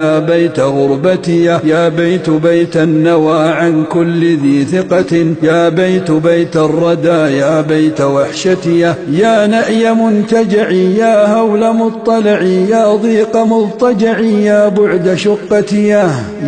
يا بيت غربتي يا بيت بيت النوى عن كل ذي ثقة، يا بيت بيت الردى يا بيت وحشتي، يا نأي منتجعي يا هول مطلعي يا ضيق مضطجعي يا بعد شقتي،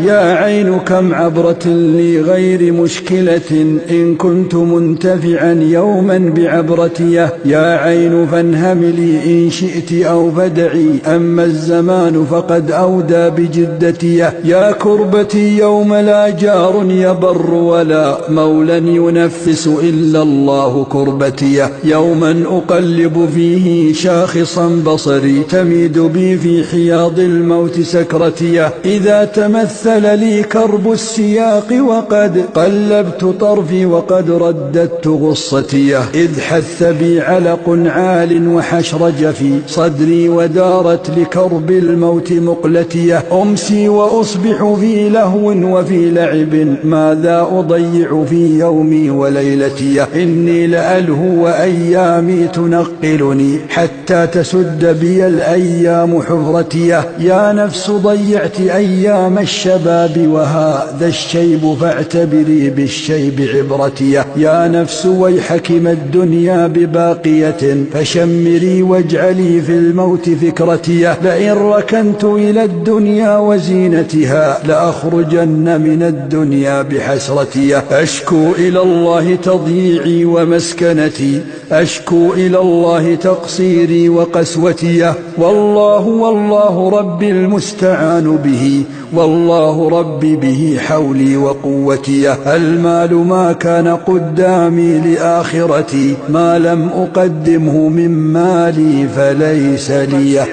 يا عين كم عبرة لغير مشكلة إن كنت منتفعا يوما بعبرتي، يا عين فانهملي إن شئت أو فدعي، أما الزمان فقد أودى بجدتي، يا كربتي يوم لا جار يبر ولا مولى ينفس إلا الله كربتي، يوما أقلب فيه شاخصا بصري تميد بي في حياض الموت سكرتي، إذا تمثل لي كرب السياق وقد قلبت طرفي وقد رددت غصتي، إذ حث بي علق عال وحشرج في صدري ودارت لكرب الموت مقلتي، أمسي وأصبح في لهو وفي لعب، ماذا أضيع في يومي وليلتي، إني لألهو وأيامي تنقلني حتى تسد بي الأيام حفرتي، يا نفس ضيعت أيام الشباب وهذا الشيب فاعتبري بالشيب عبرتي، يا نفس ويحك ما الدنيا بباقية فشمري واجعلي في الموت فكرتي، لئن ركنت إلى الدنيا وزينتها لأخرجن من الدنيا بحسرتي، أشكو إلى الله تضييعي ومسكنتي، أشكو إلى الله تقصيري وقسوتي، والله ربي المستعان به، والله ربي به حولي وقوتي، المال ما كان قدامي لآخرتي، ما لم أقدمه من مالي فليس لي.